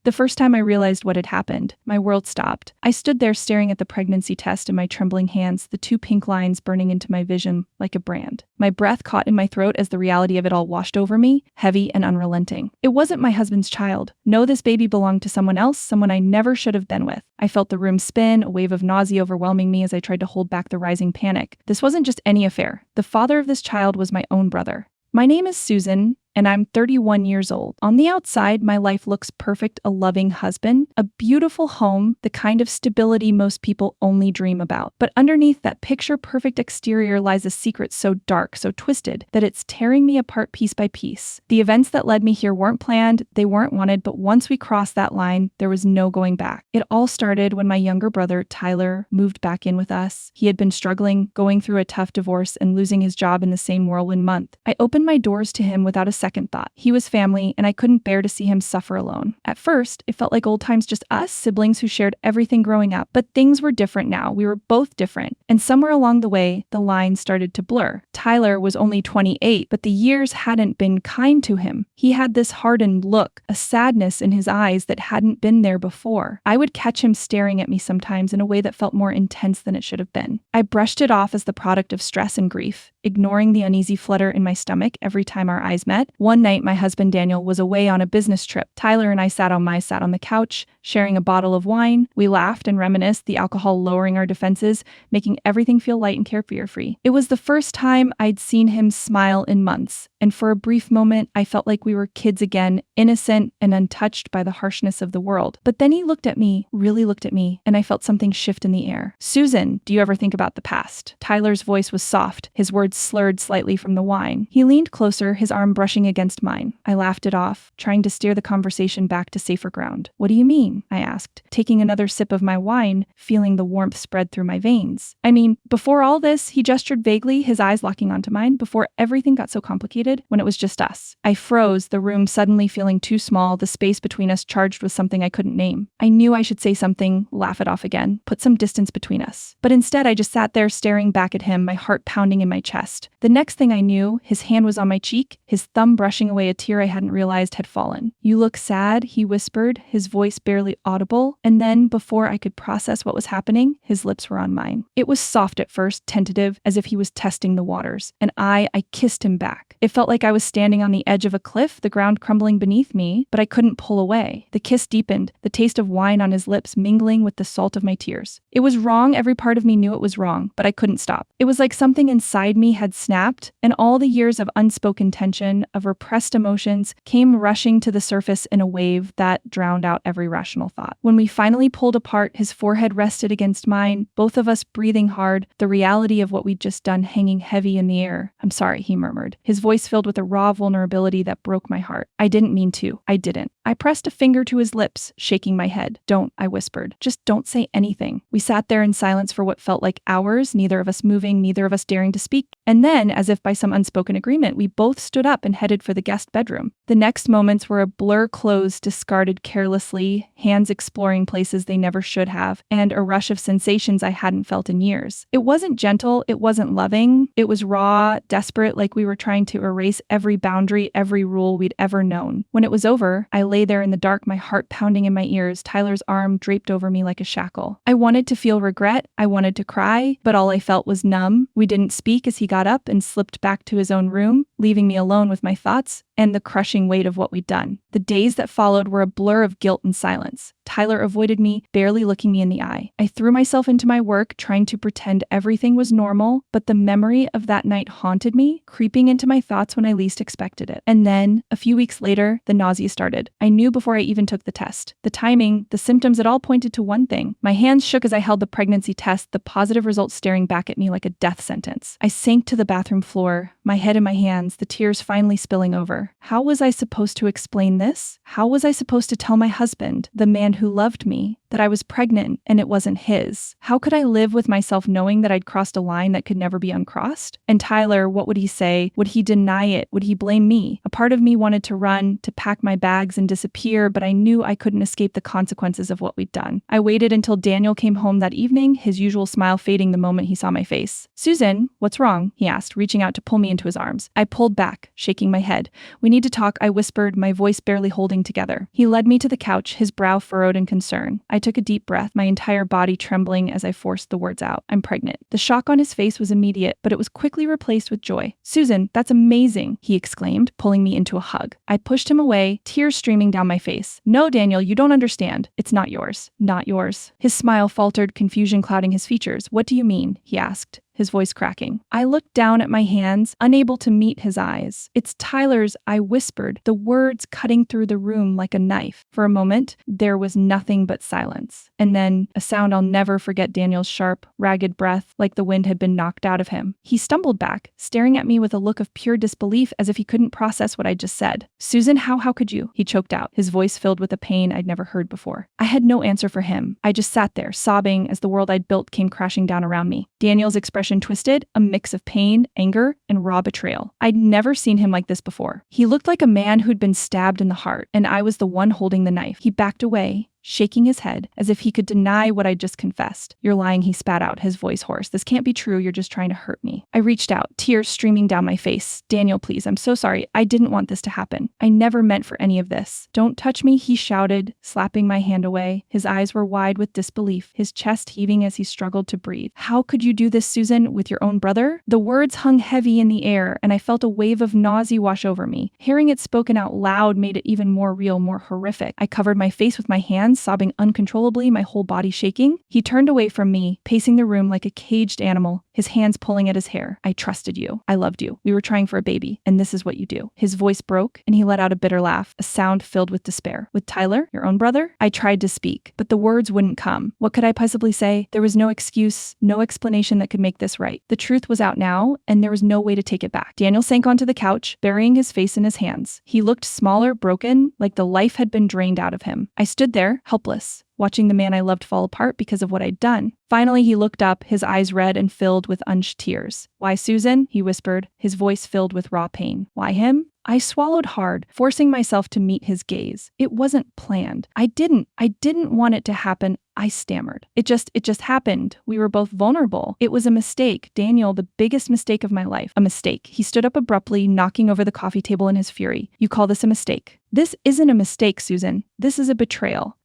The first time I realized what had happened, my world stopped. I stood there staring at the pregnancy test in my trembling hands, the 2 pink lines burning into my vision like a brand. My breath caught in my throat as the reality of it all washed over me, heavy and unrelenting. It wasn't my husband's child. No, this baby belonged to someone else, someone I never should have been with. I felt the room spin, a wave of nausea overwhelming me as I tried to hold back the rising panic. This wasn't just any affair. The father of this child was my own brother. My name is Susan, and I'm 31 years old. On the outside, my life looks perfect: a loving husband, a beautiful home, the kind of stability most people only dream about. But underneath that picture-perfect exterior lies a secret so dark, so twisted, that it's tearing me apart piece by piece. The events that led me here weren't planned, they weren't wanted, but once we crossed that line, there was no going back. It all started when my younger brother, Tyler, moved back in with us. He had been struggling, going through a tough divorce, and losing his job in the same whirlwind month. I opened my doors to him without a second thought. He was family, and I couldn't bear to see him suffer alone. At first, it felt like old times, just us, siblings who shared everything growing up. But things were different now. We were both different. And somewhere along the way, the lines started to blur. Tyler was only 28, but the years hadn't been kind to him. He had this hardened look, a sadness in his eyes that hadn't been there before. I would catch him staring at me sometimes in a way that felt more intense than it should have been. I brushed it off as the product of stress and grief, ignoring the uneasy flutter in my stomach every time our eyes met. One night, my husband Daniel was away on a business trip. Tyler and I sat on the couch, sharing a bottle of wine. We laughed and reminisced, the alcohol lowering our defenses, making everything feel light and carefree. It was the first time I'd seen him smile in months, and for a brief moment, I felt like we were kids again, innocent and untouched by the harshness of the world. But then he looked at me, really looked at me, and I felt something shift in the air. "Susan, do you ever think about the past?" Tyler's voice was soft, his words slurred slightly from the wine. He leaned closer, his arm brushing against mine. I laughed it off, trying to steer the conversation back to safer ground. "What do you mean?" I asked, taking another sip of my wine, feeling the warmth spread through my veins. "I mean, before all this," he gestured vaguely, his eyes locking onto mine, "before everything got so complicated, when it was just us." I froze, the room suddenly feeling too small, the space between us charged with something I couldn't name. I knew I should say something, laugh it off again, put some distance between us. But instead, I just sat there staring back at him, my heart pounding in my chest. The next thing I knew, his hand was on my cheek, his thumb brushing away a tear I hadn't realized had fallen. "You look sad," he whispered, his voice barely audible, and then, before I could process what was happening, his lips were on mine. It was soft at first, tentative, as if he was testing the waters, and I kissed him back. It felt like I was standing on the edge of a cliff, the ground crumbling beneath me, but I couldn't pull away. The kiss deepened, the taste of wine on his lips mingling with the salt of my tears. It was wrong, every part of me knew it was wrong, but I couldn't stop. It was like something inside me had snapped, and all the years of unspoken tension, of repressed emotions, came rushing to the surface in a wave that drowned out every rational thought. When we finally pulled apart, his forehead rested against mine, both of us breathing hard, the reality of what we'd just done hanging heavy in the air. "I'm sorry," he murmured, his voice filled with a raw vulnerability that broke my heart. "I didn't mean to. I didn't." I pressed a finger to his lips, shaking my head. "Don't," I whispered. "Just don't say anything." We sat there in silence for what felt like hours, neither of us moving, neither of us daring to speak. And then, as if by some unspoken agreement, we both stood up and headed for the guest bedroom. The next moments were a blur, clothes discarded carelessly, hands exploring places they never should have, and a rush of sensations I hadn't felt in years. It wasn't gentle, it wasn't loving, it was raw, desperate, like we were trying to erase every boundary, every rule we'd ever known. When it was over, I lay there in the dark, my heart pounding in my ears, Tyler's arm draped over me like a shackle. I wanted to feel regret, I wanted to cry, but all I felt was numb. We didn't speak as he got up and slipped back to his own room, leaving me alone with my thoughts and the crushing weight of what we'd done. The days that followed were a blur of guilt and silence. Tyler avoided me, barely looking me in the eye. I threw myself into my work, trying to pretend everything was normal, but the memory of that night haunted me, creeping into my thoughts when I least expected it. And then, a few weeks later, the nausea started. I knew before I even took the test. The timing, the symptoms, it all pointed to one thing. My hands shook as I held the pregnancy test, the positive results staring back at me like a death sentence. I sank to the bathroom floor, my head in my hands, the tears finally spilling over. How was I supposed to explain this? How was I supposed to tell my husband, the man who loved me, that I was pregnant and it wasn't his? How could I live with myself knowing that I'd crossed a line that could never be uncrossed? And Tyler, what would he say? Would he deny it? Would he blame me? A part of me wanted to run, to pack my bags and disappear, but I knew I couldn't escape the consequences of what we'd done. I waited until Daniel came home that evening, his usual smile fading the moment he saw my face. "Susan, what's wrong?" he asked, reaching out to pull me into his arms. I pulled back, shaking my head. We need to talk, I whispered, my voice barely holding together. He led me to the couch, his brow furrowed in concern. I took a deep breath, my entire body trembling as I forced the words out. I'm pregnant. The shock on his face was immediate, but it was quickly replaced with joy. Susan, that's amazing, he exclaimed, pulling me into a hug. I pushed him away, tears streaming down my face. No, Daniel, you don't understand. It's not yours. Not yours. His smile faltered, confusion clouding his features. What do you mean? He asked, his voice cracking. I looked down at my hands, unable to meet his eyes. It's Tyler's, I whispered, the words cutting through the room like a knife. For a moment, there was nothing but silence. And then, a sound I'll never forget, Daniel's sharp, ragged breath, like the wind had been knocked out of him. He stumbled back, staring at me with a look of pure disbelief as if he couldn't process what I'd just said. Susan, how could you? He choked out, his voice filled with a pain I'd never heard before. I had no answer for him. I just sat there, sobbing as the world I'd built came crashing down around me. Daniel's expression twisted, a mix of pain, anger, and raw betrayal. I'd never seen him like this before. He looked like a man who'd been stabbed in the heart, and I was the one holding the knife. He backed away, shaking his head as if he could deny what I'd just confessed. You're lying, he spat out, his voice hoarse. This can't be true, you're just trying to hurt me. I reached out, tears streaming down my face. Daniel, please, I'm so sorry. I didn't want this to happen. I never meant for any of this. Don't touch me, he shouted, slapping my hand away. His eyes were wide with disbelief, his chest heaving as he struggled to breathe. How could you do this, Susan, with your own brother? The words hung heavy in the air, and I felt a wave of nausea wash over me. Hearing it spoken out loud made it even more real, more horrific. I covered my face with my hands, sobbing uncontrollably, my whole body shaking. He turned away from me, pacing the room like a caged animal, his hands pulling at his hair. I trusted you. I loved you. We were trying for a baby, and this is what you do. His voice broke, and he let out a bitter laugh, a sound filled with despair. With Tyler, your own brother? I tried to speak, but the words wouldn't come. What could I possibly say? There was no excuse, no explanation that could make this right. The truth was out now, and there was no way to take it back. Daniel sank onto the couch, burying his face in his hands. He looked smaller, broken, like the life had been drained out of him. I stood there, helpless, watching the man I loved fall apart because of what I'd done. Finally, he looked up, his eyes red and filled with unshed tears. Why, Susan? He whispered, his voice filled with raw pain. Why him? I swallowed hard, forcing myself to meet his gaze. It wasn't planned. I didn't want it to happen. I stammered. It just happened. We were both vulnerable. It was a mistake, Daniel, the biggest mistake of my life. A mistake. He stood up abruptly, knocking over the coffee table in his fury. You call this a mistake? This isn't a mistake, Susan. This is a betrayal.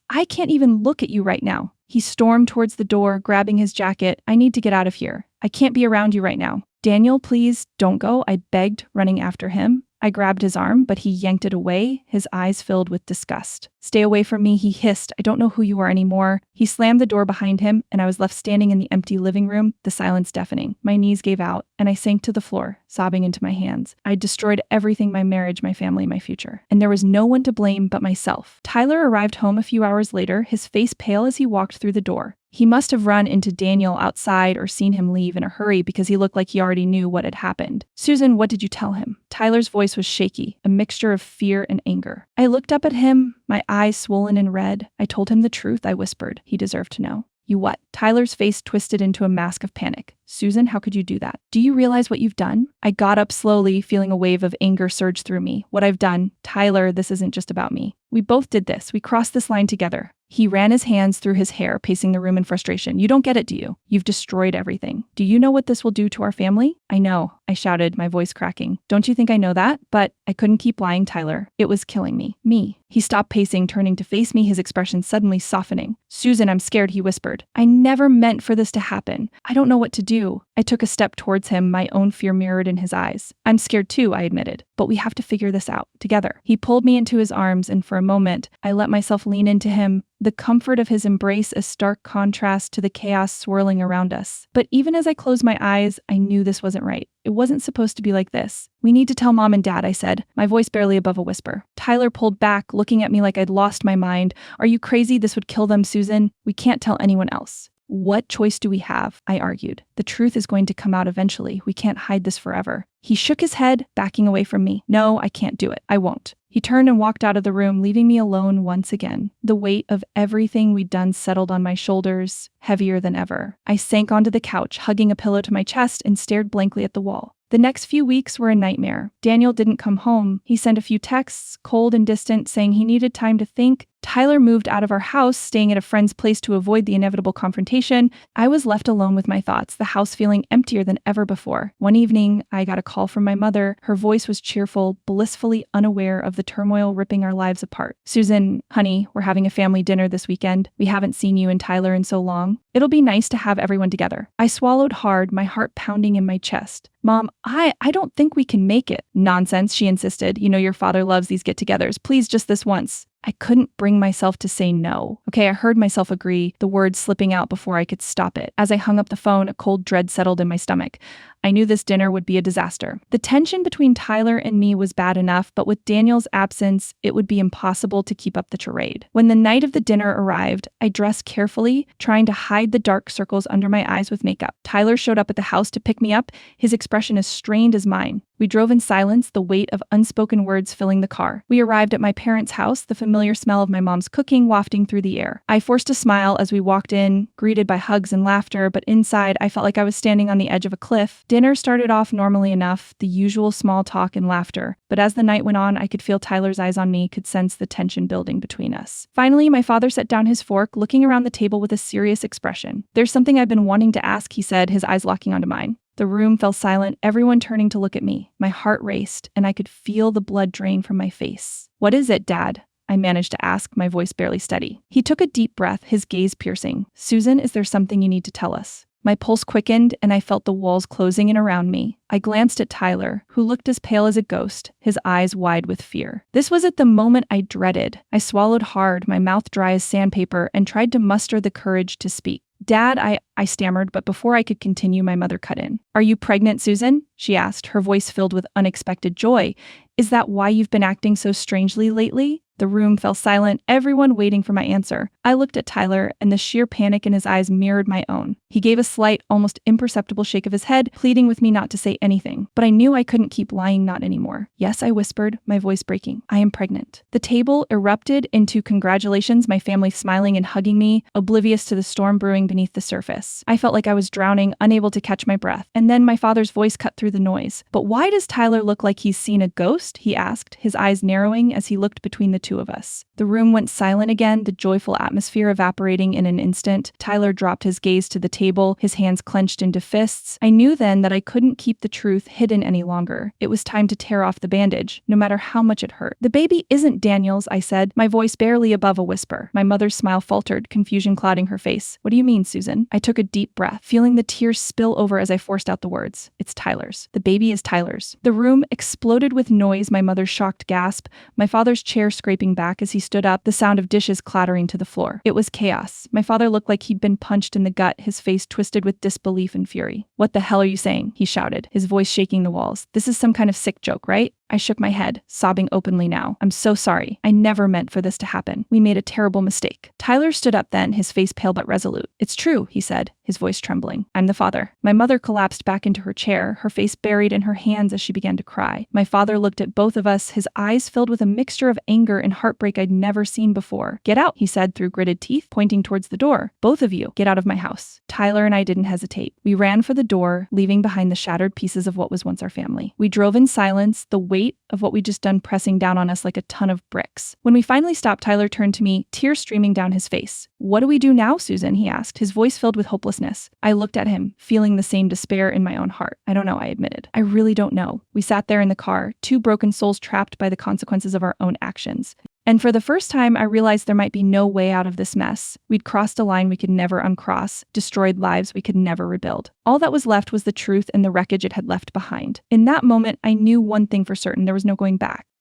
I can't even look at you right now. He stormed towards the door, grabbing his jacket. I need to get out of here. I can't be around you right now. Daniel, please, don't go, I begged, running after him. I grabbed his arm, but he yanked it away, his eyes filled with disgust. Stay away from me, he hissed. I don't know who you are anymore. He slammed the door behind him, and I was left standing in the empty living room, the silence deafening. My knees gave out, and I sank to the floor, sobbing into my hands. I'd destroyed everything, my marriage, my family, my future. And there was no one to blame but myself. Tyler arrived home a few hours later, his face pale as he walked through the door. He must have run into Daniel outside or seen him leave in a hurry because he looked like he already knew what had happened. Susan, what did you tell him? Tyler's voice was shaky, a mixture of fear and anger. I looked up at him, my eyes swollen and red. I told him the truth, I whispered. He deserved to know. You what? Tyler's face twisted into a mask of panic. Susan, how could you do that? Do you realize what you've done? I got up slowly, feeling a wave of anger surge through me. What I've done. Tyler, this isn't just about me. We both did this. We crossed this line together. He ran his hands through his hair, pacing the room in frustration. You don't get it, do you? You've destroyed everything. Do you know what this will do to our family? I know, I shouted, my voice cracking. Don't you think I know that? But I couldn't keep lying, Tyler. It was killing me. Me. He stopped pacing, turning to face me, his expression suddenly softening. Susan, I'm scared, he whispered. I never meant for this to happen. I don't know what to do. I took a step towards him, my own fear mirrored in his eyes. I'm scared too, I admitted. But we have to figure this out, together. He pulled me into his arms, and for a moment, I let myself lean into him, the comfort of his embrace a stark contrast to the chaos swirling around us. But even as I closed my eyes, I knew this wasn't right. It wasn't supposed to be like this. We need to tell Mom and Dad, I said, my voice barely above a whisper. Tyler pulled back, looking at me like I'd lost my mind. Are you crazy? This would kill them, Susan. We can't tell anyone else. What choice do we have? I argued. The truth is going to come out eventually. We can't hide this forever. He shook his head, backing away from me. No, I can't do it. I won't. He turned and walked out of the room, leaving me alone once again. The weight of everything we'd done settled on my shoulders, heavier than ever. I sank onto the couch, hugging a pillow to my chest, and stared blankly at the wall. The next few weeks were a nightmare. Daniel didn't come home. He sent a few texts, cold and distant, saying he needed time to think, Tyler moved out of our house, staying at a friend's place to avoid the inevitable confrontation. I was left alone with my thoughts, the house feeling emptier than ever before. One evening, I got a call from my mother. Her voice was cheerful, blissfully unaware of the turmoil ripping our lives apart. "Susan, honey, we're having a family dinner this weekend. We haven't seen you and Tyler in so long. It'll be nice to have everyone together." I swallowed hard, my heart pounding in my chest. "Mom, I don't think we can make it." "Nonsense," she insisted. "You know your father loves these get-togethers. Please, just this once." I couldn't bring myself to say no. Okay, I heard myself agree, the words slipping out before I could stop it. As I hung up the phone, a cold dread settled in my stomach. I knew this dinner would be a disaster. The tension between Tyler and me was bad enough, but with Daniel's absence, it would be impossible to keep up the charade. When the night of the dinner arrived, I dressed carefully, trying to hide the dark circles under my eyes with makeup. Tyler showed up at the house to pick me up, his expression as strained as mine. We drove in silence, the weight of unspoken words filling the car. We arrived at my parents' house, the familiar smell of my mom's cooking wafting through the air. I forced a smile as we walked in, greeted by hugs and laughter, but inside I felt like I was standing on the edge of a cliff. Dinner started off normally enough, the usual small talk and laughter, but as the night went on, I could feel Tyler's eyes on me, could sense the tension building between us. Finally, my father set down his fork, looking around the table with a serious expression. "There's something I've been wanting to ask," he said, his eyes locking onto mine. The room fell silent, everyone turning to look at me. My heart raced, and I could feel the blood drain from my face. "What is it, Dad?" I managed to ask, my voice barely steady. He took a deep breath, his gaze piercing. "Susan, is there something you need to tell us?" My pulse quickened, and I felt the walls closing in around me. I glanced at Tyler, who looked as pale as a ghost, his eyes wide with fear. This was at the moment I dreaded. I swallowed hard, my mouth dry as sandpaper, and tried to muster the courage to speak. "Dad, I stammered, but before I could continue, my mother cut in. "Are you pregnant, Susan?" she asked, her voice filled with unexpected joy. "Is that why you've been acting so strangely lately?" The room fell silent, everyone waiting for my answer. I looked at Tyler, and the sheer panic in his eyes mirrored my own. He gave a slight, almost imperceptible shake of his head, pleading with me not to say anything. But I knew I couldn't keep lying not anymore. "Yes," I whispered, my voice breaking. "I am pregnant." The table erupted into congratulations, my family smiling and hugging me, oblivious to the storm brewing beneath the surface. I felt like I was drowning, unable to catch my breath. And then my father's voice cut through the noise. "But why does Tyler look like he's seen a ghost?" he asked, his eyes narrowing as he looked between the two of us. The room went silent again, the joyful atmosphere evaporating in an instant. Tyler dropped his gaze to the table, his hands clenched into fists. I knew then that I couldn't keep the truth hidden any longer. It was time to tear off the bandage, no matter how much it hurt. "The baby isn't Daniel's," I said, my voice barely above a whisper. My mother's smile faltered, confusion clouding her face. "What do you mean, Susan?" I took a deep breath, feeling the tears spill over as I forced out the words. "It's Tyler's. The baby is Tyler's." The room exploded with noise, my mother's shocked gasp, my father's chair scraping back as he stood up, the sound of dishes clattering to the floor. It was chaos. My father looked like he'd been punched in the gut, his face twisted with disbelief and fury. "What the hell are you saying?" he shouted, his voice shaking the walls. "This is some kind of sick joke, right?" I shook my head, sobbing openly now. "I'm so sorry. I never meant for this to happen. We made a terrible mistake." Tyler stood up then, his face pale but resolute. "It's true," he said, his voice trembling. "I'm the father." My mother collapsed back into her chair, her face buried in her hands as she began to cry. My father looked at both of us, his eyes filled with a mixture of anger and heartbreak I'd never seen before. "Get out," he said through gritted teeth, pointing towards the door. "Both of you, get out of my house." Tyler and I didn't hesitate. We ran for the door, leaving behind the shattered pieces of what was once our family. We drove in silence, the weight of what we'd just done pressing down on us like a ton of bricks. When we finally stopped, Tyler turned to me, tears streaming down his face. "What do we do now, Susan?" he asked, his voice filled with hopelessness. I looked at him, feeling the same despair in my own heart. "I don't know," I admitted. "I really don't know." We sat there in the car, two broken souls trapped by the consequences of our own actions. And for the first time, I realized there might be no way out of this mess. We'd crossed a line we could never uncross, destroyed lives we could never rebuild. All that was left was the truth and the wreckage it had left behind. In that moment, I knew one thing for certain: there was no going back.